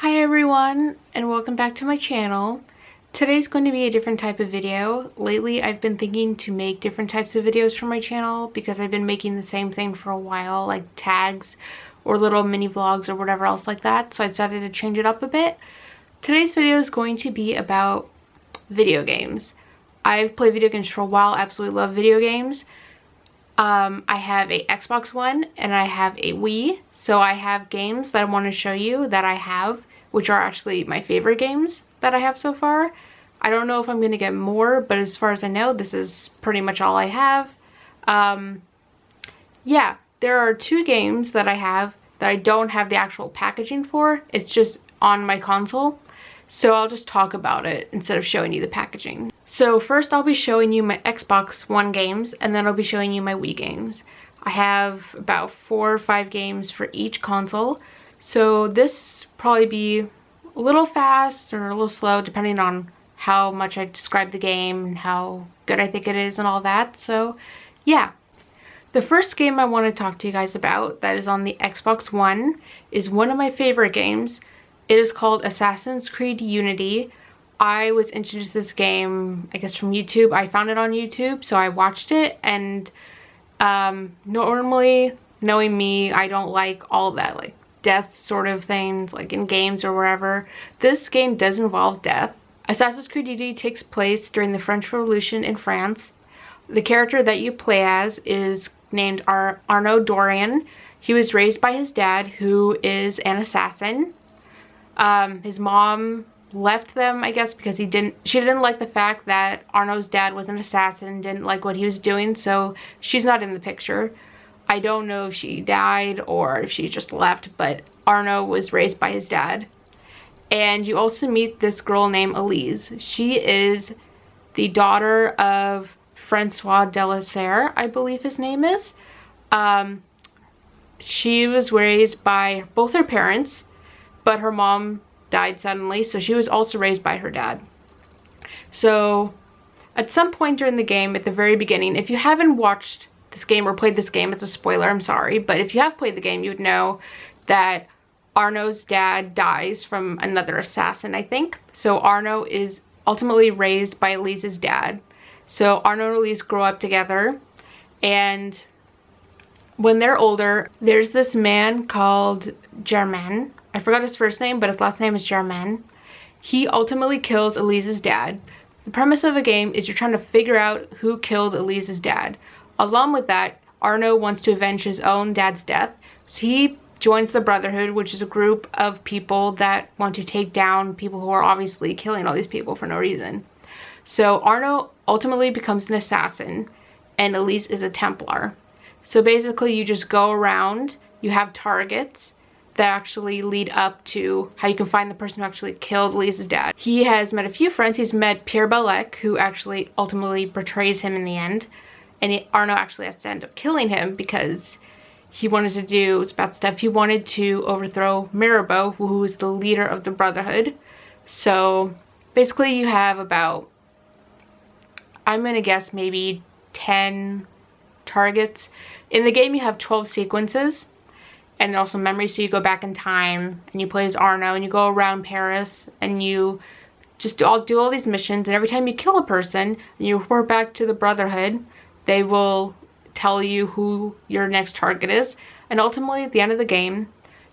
Hi everyone, and welcome back to my channel. Today's going to be a different type of video. Lately I've been thinking to make different types of videos for my channel because I've been making the same thing for a while, like tags or little mini vlogs or whatever else like that, so I decided to change it up a bit. Today's video is going to be about video games. I've played video games for a while, absolutely love video games. I have a Xbox One and I have a Wii, so I have games that I want to show you that I have, which are actually my favorite games that I have so far. I don't know if I'm going to get more, but as far as I know, this is pretty much all I have. Yeah, there are two games that I have that I don't have the actual packaging for. It's just on my console. So I'll just talk about it instead of showing you the packaging. So first I'll be showing you my Xbox One games, and then I'll be showing you my Wii games. I have about 4 or 5 games for each console. So this probably be a little fast or a little slow depending on how much I describe the game and how good I think it is and all that. So yeah. The first game I want to talk to you guys about that is on the Xbox One is one of my favorite games. It is called Assassin's Creed Unity. I was introduced to this game, I guess, from YouTube. I found it on YouTube, so I watched it, and normally, knowing me, I don't like all that, like, death sort of things, like in games or wherever. This game does involve death. Assassin's Creed Unity takes place during the French Revolution in France. The character that you play as is named Arnaud Dorian. He was raised by his dad, who is an assassin. His mom left them, I guess, because she didn't like the fact that Arnaud's dad was an assassin, didn't like what he was doing, so she's not in the picture. I don't know if she died or if she just left, but Arnaud was raised by his dad. And you also meet this girl named Elise. She is the daughter of Francois de la Serre, I believe his name is. She was raised by both her parents, but her mom died suddenly, so she was also raised by her dad. So at some point during the game, at the very beginning, if you haven't watched this game or played this game, it's a spoiler, I'm sorry, but if you have played the game, you would know that Arnaud's dad dies from another assassin, I think. So Arnaud is ultimately raised by Elise's dad. So Arnaud and Elise grow up together, and when they're older, there's this man called Germain. I forgot his first name, but his last name is Germain. He ultimately kills Elise's dad. The premise of the game is you're trying to figure out who killed Elise's dad. Along with that, Arnaud wants to avenge his own dad's death, so he joins the Brotherhood, which is a group of people that want to take down people who are obviously killing all these people for no reason. So Arnaud ultimately becomes an assassin, and Elise is a Templar. So basically you just go around, you have targets that actually lead up to how you can find the person who actually killed Elise's dad. He has met a few friends. He's met Pierre Balek, who actually ultimately betrays him in the end, and Arnaud actually has to end up killing him because he wanted to do bad stuff. He wanted to overthrow Mirabeau, who is the leader of the Brotherhood. So basically you have about, I'm gonna guess, maybe 10 targets. In the game you have 12 sequences and also memories, so you go back in time and you play as Arnaud and you go around Paris and you just do all these missions, and every time you kill a person and you report back to the Brotherhood, they will tell you who your next target is, and ultimately at the end of the game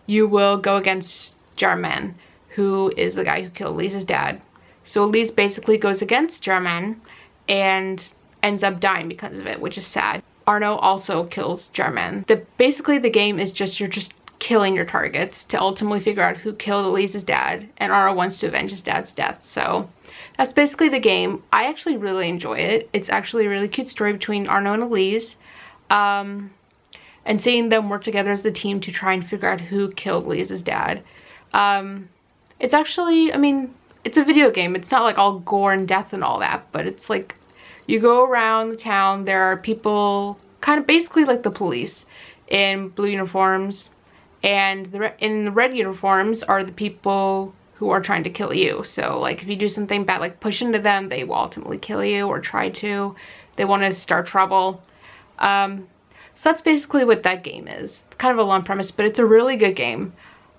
you will go against Germain, who is the guy who killed Elise's dad. So Elise basically goes against Germain and ends up dying because of it, which is sad. Arnaud also kills Germain. Basically the game is just, you're just killing your targets to ultimately figure out who killed Elise's dad, and Arnaud wants to avenge his dad's death. So that's basically the game. I actually really enjoy it. It's actually a really cute story between Arnaud and Elise. And seeing them work together as a team to try and figure out who killed Elise's dad. It's actually, I mean, it's a video game. It's not like all gore and death and all that, but it's like, you go around the town, there are people kind of basically like the police in blue uniforms, and in the red uniforms are the people who are trying to kill you. So like if you do something bad, like push into them, they will ultimately kill you or try to. They want to start trouble. So that's basically what that game is. It's kind of a long premise, but it's a really good game.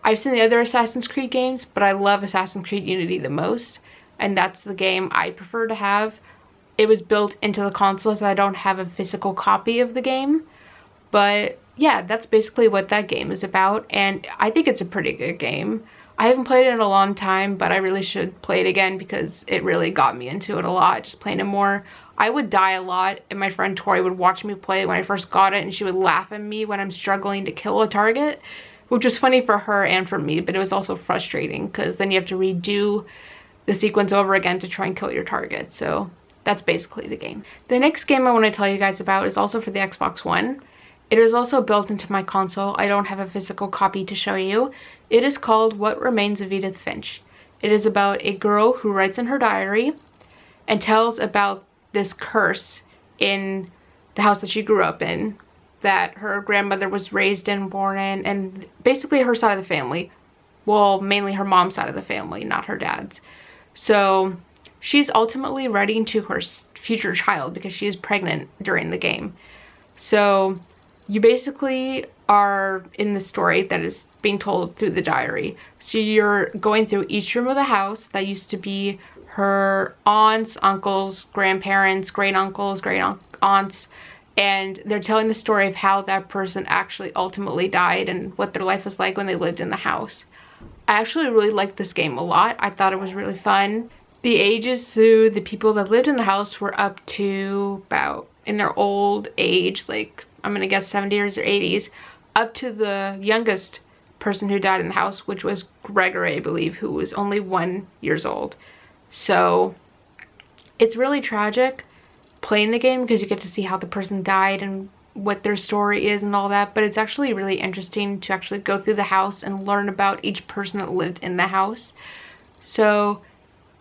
I've seen the other Assassin's Creed games, but I love Assassin's Creed Unity the most, and that's the game I prefer to have. It was built into the console, so I don't have a physical copy of the game. But yeah, that's basically what that game is about, and I think it's a pretty good game. I haven't played it in a long time, but I really should play it again because it really got me into it a lot, just playing it more. I would die a lot, and my friend Tori would watch me play it when I first got it, and she would laugh at me when I'm struggling to kill a target, which was funny for her and for me, but it was also frustrating because then you have to redo the sequence over again to try and kill your target. So that's basically the game. The next game I want to tell you guys about is also for the Xbox One. It is also built into my console. I don't have a physical copy to show you. It is called What Remains of Edith Finch. It is about a girl who writes in her diary and tells about this curse in the house that she grew up in, that her grandmother was raised in, born in, and basically her side of the family. Well, mainly her mom's side of the family, not her dad's. So she's ultimately writing to her future child because she is pregnant during the game. So you basically are in the story that is being told through the diary. So you're going through each room of the house that used to be her aunts, uncles, grandparents, great uncles, great aunts, and they're telling the story of how that person actually ultimately died and what their life was like when they lived in the house. I actually really liked this game a lot. I thought it was really fun. The ages through the people that lived in the house were up to about, in their old age, like I'm gonna guess 70s or 80s, up to the youngest person who died in the house, which was Gregory, I believe, who was only 1 year old. So it's really tragic playing the game because you get to see how the person died and what their story is and all that, but it's actually really interesting to actually go through the house and learn about each person that lived in the house. So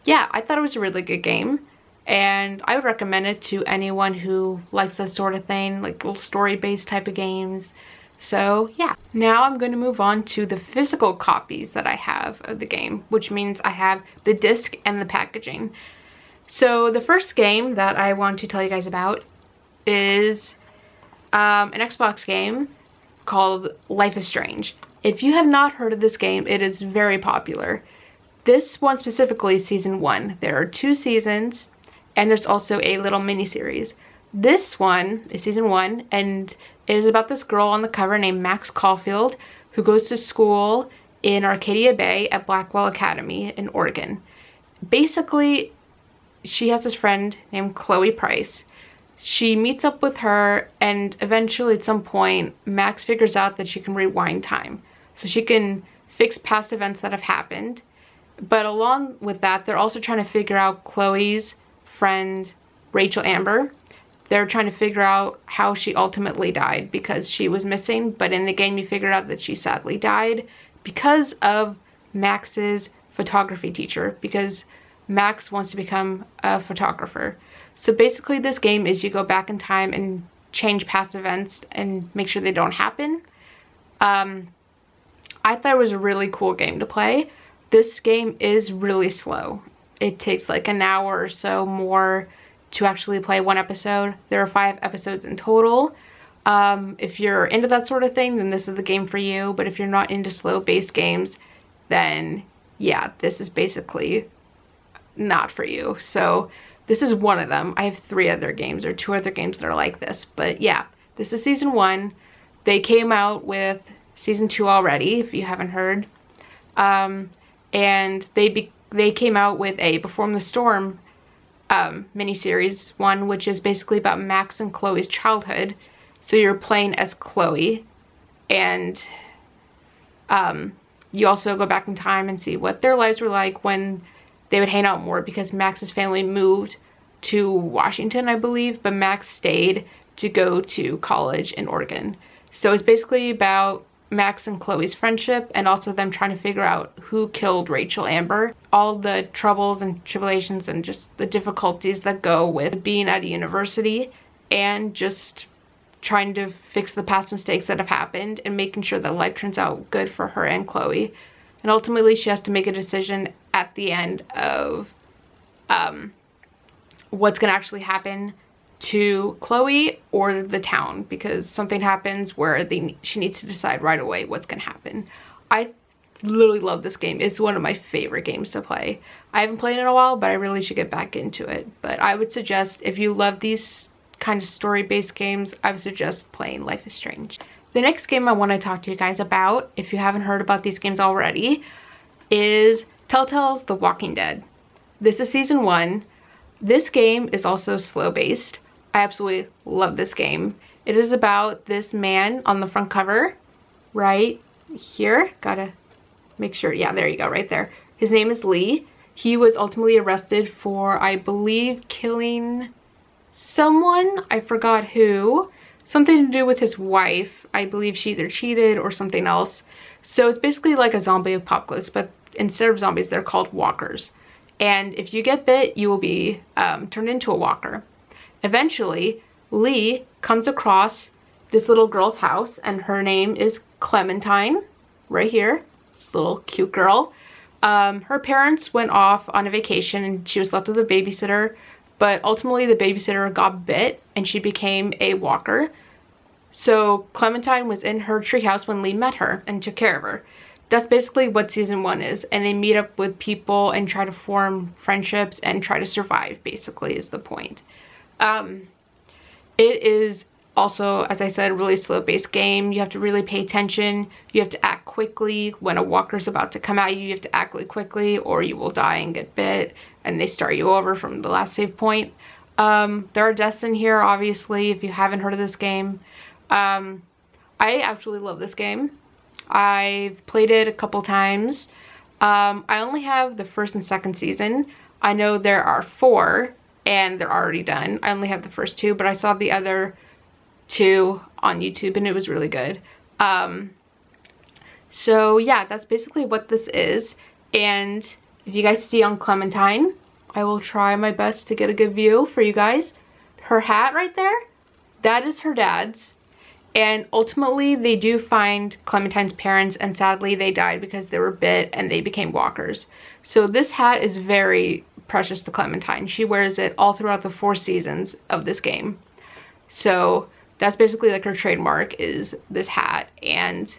yeah, I thought it was a really good game, and I would recommend it to anyone who likes that sort of thing, like little story-based type of games. So yeah, now I'm going to move on to the physical copies that I have of the game, which means I have the disc and the packaging. So the first game that I want to tell you guys about is an Xbox game called Life is Strange. If you have not heard of this game, it is very popular. This one specifically is season 1. There are 2 seasons, and there's also a little mini-series. This one is season 1, and it is about this girl on the cover named Max Caulfield who goes to school in Arcadia Bay at Blackwell Academy in Oregon. Basically, she has this friend named Chloe Price. She meets up with her, and eventually at some point Max figures out that she can rewind time. So she can fix past events that have happened. But along with that, they're also trying to figure out Chloe's friend Rachel Amber. They're trying to figure out how she ultimately died because she was missing, but in the game you figure out that she sadly died because of Max's photography teacher, because Max wants to become a photographer. So basically this game is you go back in time and change past events and make sure they don't happen. I thought it was a really cool game to play. This game is really slow. It takes like an hour or so more to actually play one episode. There are 5 episodes in total. If you're into that sort of thing, then this is the game for you. But if you're not into slow-based games, then yeah, this is basically not for you. So this is one of them. I have 3 other games, or 2 other games that are like this. But yeah, this is season 1. They came out with season 2 already, if you haven't heard. And they came out with a Before the Storm miniseries one, which is basically about Max and Chloe's childhood. So you're playing as Chloe, and you also go back in time and see what their lives were like when they would hang out more, because Max's family moved to Washington, I believe, but Max stayed to go to college in Oregon. So it's basically about Max and Chloe's friendship, and also them trying to figure out who killed Rachel Amber. All the troubles and tribulations and just the difficulties that go with being at a university, and just trying to fix the past mistakes that have happened and making sure that life turns out good for her and Chloe. And ultimately she has to make a decision at the end of what's gonna actually happen to Chloe or the town, because something happens where she needs to decide right away what's gonna happen. I literally love this game. It's one of my favorite games to play. I haven't played in a while, but I really should get back into it. But I would suggest, if you love these kind of story-based games, I would suggest playing Life is Strange. The next game I want to talk to you guys about, if you haven't heard about these games already, is Telltale's The Walking Dead. This is season 1. This game is also slow-based. I absolutely love this game. It is about this man on the front cover, right here. Gotta make sure, yeah, there you go, right there. His name is Lee. He was ultimately arrested for, I believe, killing someone. I forgot who. Something to do with his wife. I believe she either cheated or something else. So it's basically like a zombie apocalypse, but instead of zombies, they're called walkers. And if you get bit, you will be turned into a walker. Eventually, Lee comes across this little girl's house, and her name is Clementine, right here. This little cute girl. Her parents went off on a vacation and she was left with a babysitter, but ultimately the babysitter got bit and she became a walker. So Clementine was in her treehouse when Lee met her and took care of her. That's basically what season 1 is, and they meet up with people and try to form friendships and try to survive, basically, is the point. It is also, as I said, a really slow-paced game. You have to really pay attention. You have to act quickly. When a walker's about to come at you, you have to act really quickly or you will die and get bit and they start you over from the last save point. There are deaths in here, obviously, if you haven't heard of this game. I actually love this game. I've played it a couple times. I only have the first and second season. I know there are 4 and they're already done. I only have the first 2, but I saw the other 2 on YouTube and it was really good. So yeah, that's basically what this is. And if you guys see on Clementine, I will try my best to get a good view for you guys. Her hat right there, that is her dad's. And ultimately they do find Clementine's parents, and sadly they died because they were bit and they became walkers. So this hat is very precious to Clementine. She wears it all throughout the 4 seasons of this game. So that's basically like her trademark, is this hat. And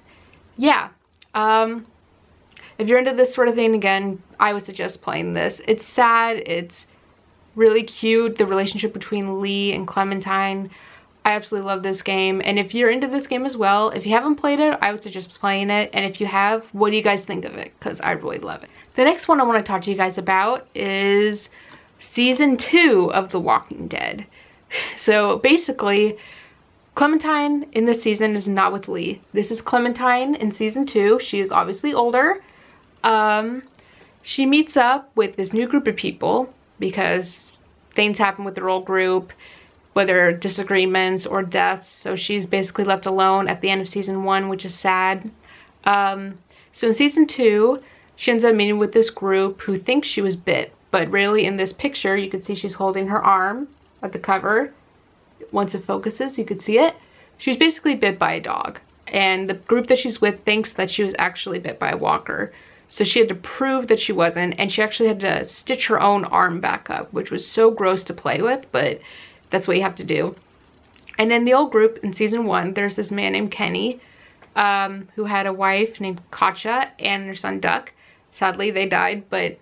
yeah, if you're into this sort of thing, again, I would suggest playing this. It's sad, it's really cute, the relationship between Lee and Clementine. I absolutely love this game. And if you're into this game as well, if you haven't played it, I would suggest playing it. And if you have, what do you guys think of it? Because I really love it. The next one I want to talk to you guys about is season 2 of The Walking Dead. So basically, Clementine in this season is not with Lee. This is Clementine in season 2. She is obviously older. She meets up with this new group of people because things happen with their old group, whether disagreements or deaths. So she's basically left alone at the end of season 1, which is sad. So in season 2, she ends up meeting with this group who thinks she was bit, but really in this picture, you can see she's holding her arm at the cover. Once it focuses, you could see it. She was basically bit by a dog, and the group that she's with thinks that she was actually bit by a walker. So she had to prove that she wasn't, and she actually had to stitch her own arm back up, which was so gross to play with, but that's what you have to do. And in the old group in season 1, there's this man named Kenny, who had a wife named Katja and their son Duck. Sadly, they died, but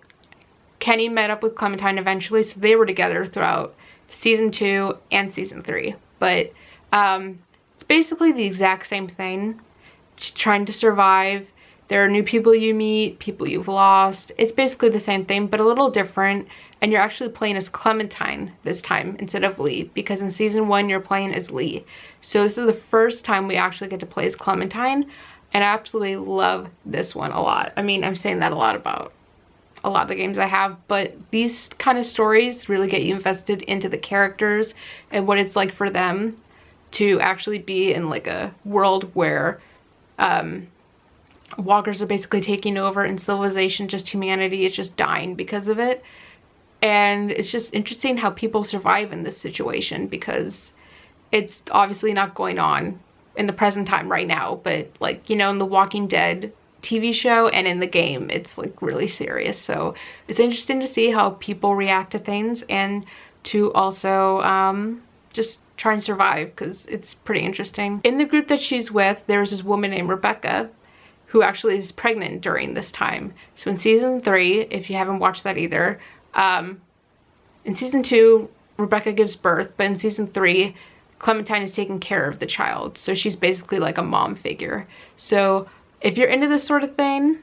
Kenny met up with Clementine eventually, so they were together throughout season 2 and season 3. But it's basically the exact same thing. Trying to survive. There are new people you meet, people you've lost. It's basically the same thing, but a little different. And you're actually playing as Clementine this time instead of Lee, because in season 1 you're playing as Lee. So this is the first time we actually get to play as Clementine, and I absolutely love this one a lot. I mean, I'm saying that a lot about a lot of the games I have, but these kind of stories really get you invested into the characters and what it's like for them to actually be in like a world where walkers are basically taking over and civilization, just humanity, is just dying because of it. And it's just interesting how people survive in this situation, because it's obviously not going on in the present time right now, but like, you know, in the Walking Dead TV show and in the game, it's like really serious. So it's interesting to see how people react to things, and to also just try and survive, because it's pretty interesting. In the group that she's with, there's this woman named Rebecca, who actually is pregnant during this time. So in season 3, if you haven't watched that either, in season 2, Rebecca gives birth, but in season 3, Clementine is taking care of the child. So she's basically like a mom figure. So if you're into this sort of thing,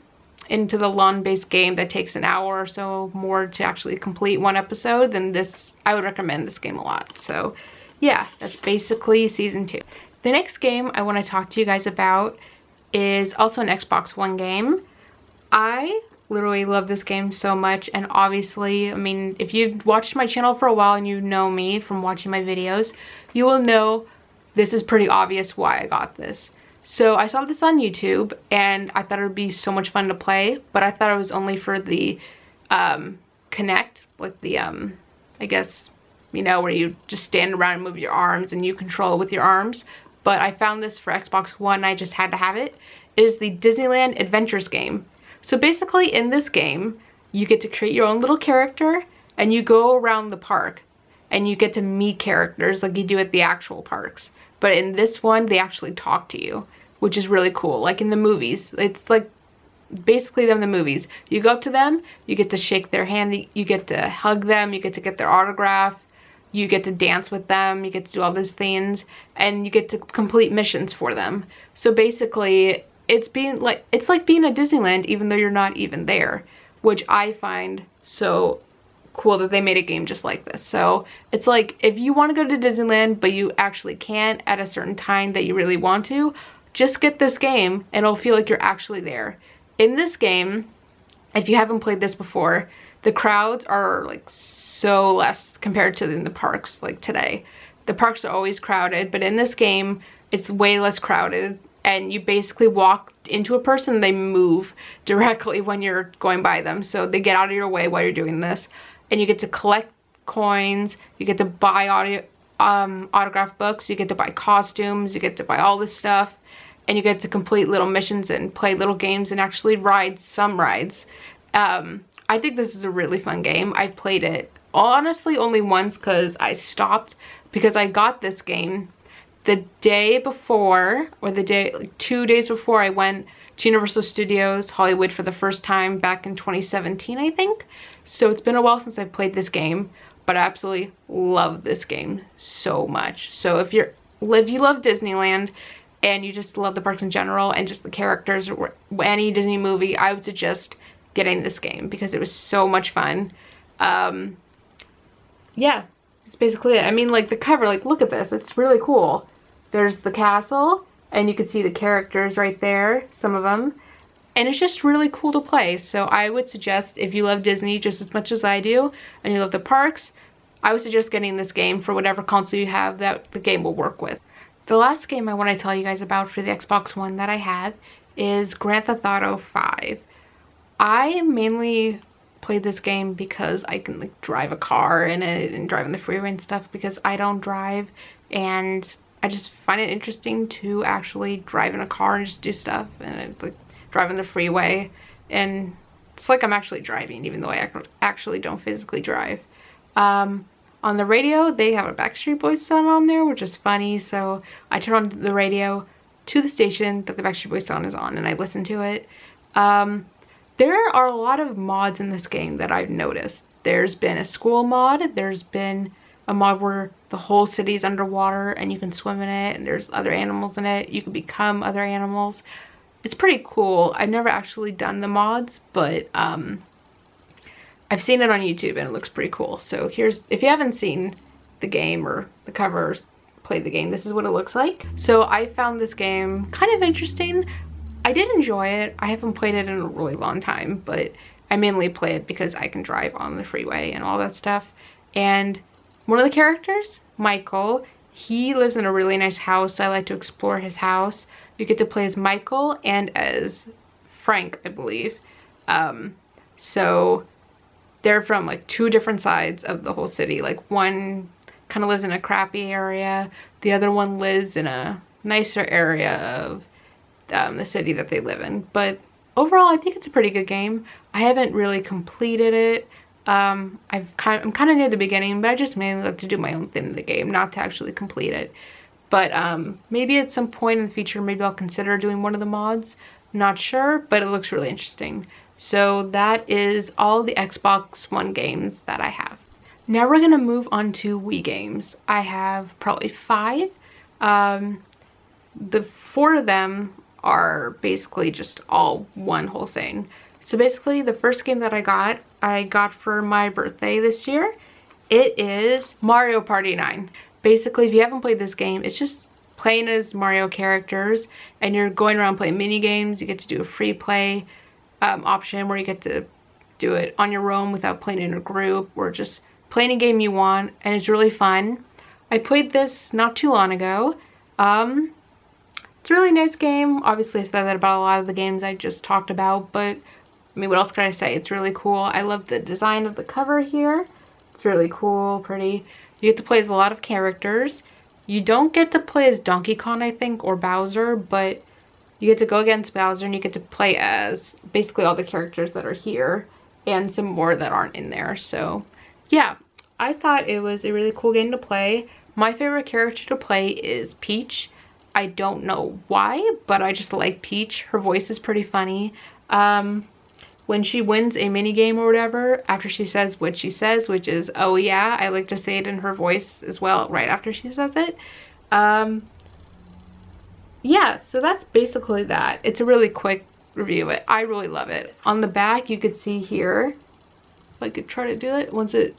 into the lawn-based game that takes an hour or so more to actually complete one episode, then I would recommend this game a lot. So yeah, that's basically season 2. The next game I want to talk to you guys about is also an Xbox One game. I literally love this game so much, and obviously, I mean, if you've watched my channel for a while and you know me from watching my videos, you will know this is pretty obvious why I got this. So I saw this on YouTube and I thought it would be so much fun to play, but I thought it was only for the Kinect, like the I guess, you know, where you just stand around and move your arms and you control with your arms. But I found this for Xbox One, I just had to have it. It is the Disneyland Adventures game. So basically in this game, you get to create your own little character and you go around the park and you get to meet characters like you do at the actual parks. But in this one, they actually talk to you, which is really cool. Like in the movies, it's like basically them in the movies. You go up to them, you get to shake their hand, you get to hug them, you get to get their autograph, you get to dance with them, you get to do all these things, and you get to complete missions for them. So basically, it's like being at Disneyland even though you're not even there, which I find so cool that they made a game just like this. So it's like if you want to go to Disneyland but you actually can't at a certain time that you really want to, just get this game and it'll feel like you're actually there. In this game, if you haven't played this before, the crowds are like so less compared to in the parks like today. The parks are always crowded, but in this game it's way less crowded, and you basically walk into a person, they move directly when you're going by them, so they get out of your way while you're doing this. And you get to collect coins, you get to buy autograph books, you get to buy costumes, you get to buy all this stuff, and you get to complete little missions and play little games and actually ride some rides. I think this is a really fun game. I've played it honestly only once because I stopped, because I got this game the day before, or like 2 days before I went to Universal Studios Hollywood for the first time back in 2017, I think. So it's been a while since I've played this game, but I absolutely love this game so much. So if you love Disneyland and you just love the parks in general and just the characters or any Disney movie, I would suggest getting this game because it was so much fun. Yeah, that's basically it. I mean, like the cover, like look at this, it's really cool. There's the castle and you can see the characters right there, some of them. And it's just really cool to play. So I would suggest, if you love Disney just as much as I do, and you love the parks, I would suggest getting this game for whatever console you have that the game will work with. The last game I want to tell you guys about for the Xbox One that I have is Grand Theft Auto 5. I mainly played this game because I can like drive a car in it and drive on the freeway and stuff, because I don't drive, and I just find it interesting to actually drive in a car and just do stuff, and like drive on the freeway, and it's like I'm actually driving even though I actually don't physically drive. On the radio, they have a Backstreet Boys song on there, which is funny, so I turn on the radio to the station that the Backstreet Boys song is on, and I listen to it. There are a lot of mods in this game that I've noticed. There's been a school mod, there's been a mod where the whole city's underwater and you can swim in it, and there's other animals in it. You can become other animals. It's pretty cool. I've never actually done the mods, but I've seen it on YouTube and it looks pretty cool. So here's, if you haven't seen the game or the covers, played the game, this is what it looks like. So I found this game kind of interesting. I did enjoy it. I haven't played it in a really long time, but I mainly play it because I can drive on the freeway and all that stuff. And one of the characters, Michael, he lives in a really nice house. I like to explore his house. You get to play as Michael and as Frank, I believe. So they're from like two different sides of the whole city. Like one kind of lives in a crappy area. The other one lives in a nicer area of the city that they live in. But overall, I think it's a pretty good game. I haven't really completed it. I'm kind of near the beginning, but I just mainly like to do my own thing in the game, not to actually complete it. But maybe at some point in the future, maybe I'll consider doing one of the mods. Not sure, but it looks really interesting. So that is all the Xbox One games that I have. Now we're gonna move on to Wii games. I have probably 5. The 4 of them are basically just all one whole thing. So basically the first game that I got for my birthday this year. It is Mario Party 9. Basically, if you haven't played this game, it's just playing as Mario characters and you're going around playing mini games. You get to do a free play option where you get to do it on your own without playing in a group, or just playing a game you want, and it's really fun. I played this not too long ago. It's a really nice game. Obviously I said that about a lot of the games I just talked about, but I mean, what else can I say? It's really cool. I love the design of the cover here. It's really cool, pretty. You get to play as a lot of characters. You don't get to play as Donkey Kong, I think, or Bowser, but you get to go against Bowser and you get to play as basically all the characters that are here and some more that aren't in there. So yeah, I thought it was a really cool game to play. My favorite character to play is Peach. I don't know why, but I just like Peach. Her voice is pretty funny. When she wins a mini game or whatever, after she says what she says, which is, oh yeah, I like to say it in her voice as well right after she says it. Yeah, so that's basically that. It's a really quick review. I really love it. On the back, you could see here, if I could try to do it,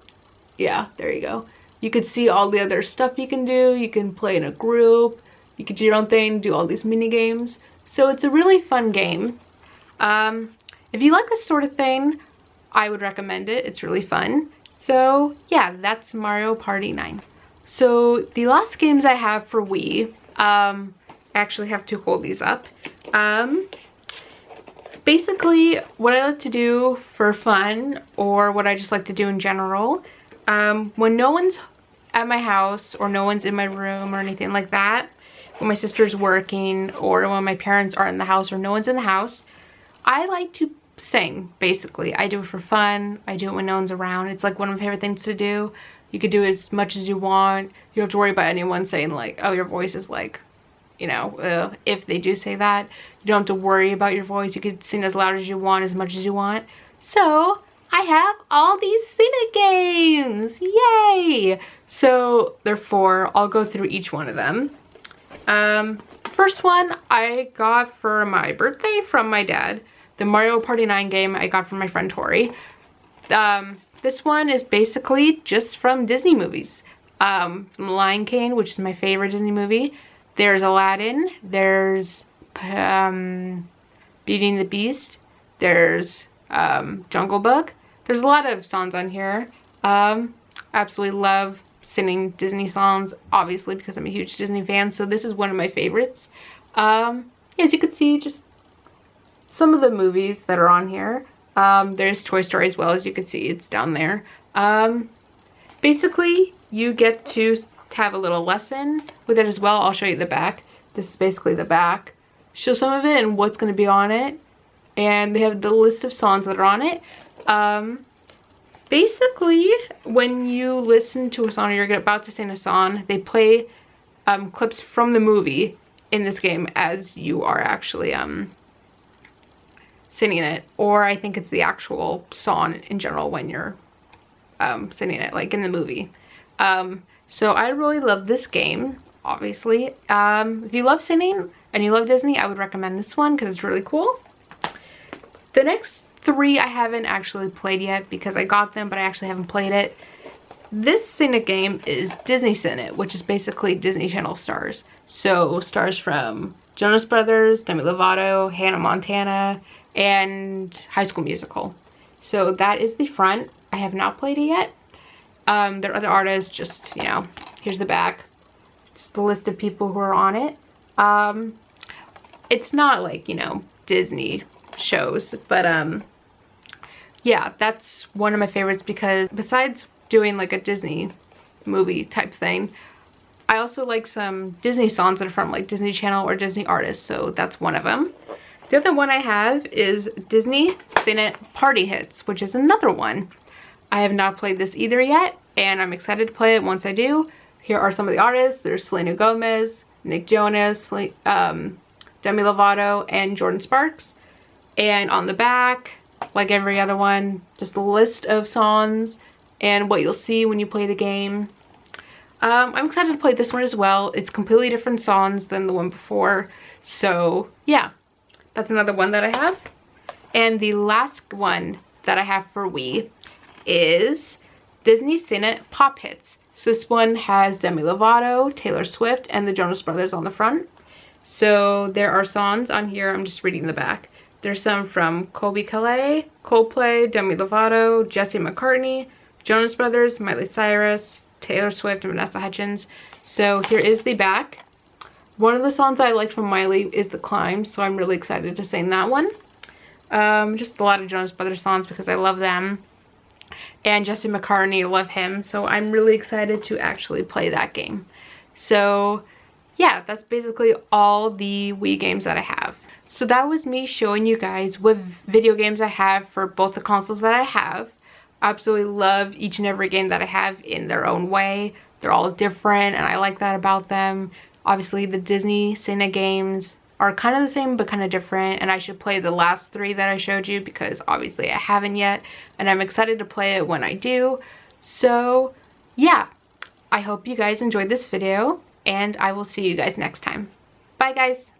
yeah, there you go. You could see all the other stuff you can do. You can play in a group. You could do your own thing, do all these mini games. So it's a really fun game. If you like this sort of thing, I would recommend it. It's really fun. So yeah, that's Mario Party 9. So the last games I have for Wii, I actually have to hold these up. Basically, what I like to do for fun, or what I just like to do in general, when no one's at my house or no one's in my room or anything like that, when my sister's working or when my parents are in the house or no one's in the house, I like to sing. Basically, I do it for fun. I do it when no one's around. It's like one of my favorite things to do. You could do as much as you want. You don't have to worry about anyone saying like, oh, your voice is like, you know, if they do say that, you don't have to worry about your voice. You could sing as loud as you want, as much as you want. So I have all these Cynic games. Yay! So there are 4. I'll go through each one of them. First one I got for my birthday from my dad. The Mario Party 9 game I got from my friend Tori. This one is basically just from Disney movies. From Lion King, which is my favorite Disney movie. There's Aladdin. There's Beauty and the Beast. There's Jungle Book. There's a lot of songs on here. Absolutely love singing Disney songs, obviously, because I'm a huge Disney fan. So this is one of my favorites. As you can see, just some of the movies that are on here. There's Toy Story as well, as you can see, it's down there. Basically, you get to have a little lesson with it as well. I'll show you the back. This is basically the back. Show some of it and what's going to be on it. And they have the list of songs that are on it. Basically, when you listen to a song or you're about to sing a song, they play clips from the movie in this game as you are actually singing it. Or I think it's the actual song in general when you're singing it, like in the movie. So I really love this game, obviously. If you love singing and you love Disney, I would recommend this one because it's really cool. The next 3 I haven't actually played yet because I got them, but I actually haven't played it. This Cynic game is Disney Cynic, which is basically Disney Channel stars. So stars from Jonas Brothers, Demi Lovato, Hannah Montana, and High School Musical. So that is the front. I have not played it yet. There are other artists, just, you know, here's the back. Just the list of people who are on it. It's not like, you know, Disney shows, but yeah, that's one of my favorites because besides doing like a Disney movie type thing, I also like some Disney songs that are from like Disney Channel or Disney artists, so that's one of them. The other one I have is Disney Cynic Party Hits, which is another one. I have not played this either yet, and I'm excited to play it once I do. Here are some of the artists. There's Selena Gomez, Nick Jonas, Demi Lovato, and Jordan Sparks. And on the back, like every other one, just a list of songs and what you'll see when you play the game. I'm excited to play this one as well. It's completely different songs than the one before. So yeah, that's another one that I have. And the last one that I have for Wii is Disney Cine Pop Hits. So this one has Demi Lovato, Taylor Swift, and the Jonas Brothers on the front. So there are songs on here. I'm just reading the back. There's some from Colby Calais, Coldplay, Demi Lovato, Jesse McCartney, Jonas Brothers, Miley Cyrus, Taylor Swift, and Vanessa Hudgens. So here is the back. One of the songs I like from Miley is The Climb, so I'm really excited to sing that one. Just a lot of Jonas Brothers songs because I love them. And Jesse McCartney, love him, so I'm really excited to actually play that game. So yeah, that's basically all the Wii games that I have. So that was me showing you guys what video games I have for both the consoles that I have. I absolutely love each and every game that I have in their own way. They're all different and I like that about them. Obviously the Disney Cine games are kind of the same but kind of different, and I should play the last 3 that I showed you because obviously I haven't yet, and I'm excited to play it when I do. So yeah, I hope you guys enjoyed this video and I will see you guys next time. Bye guys!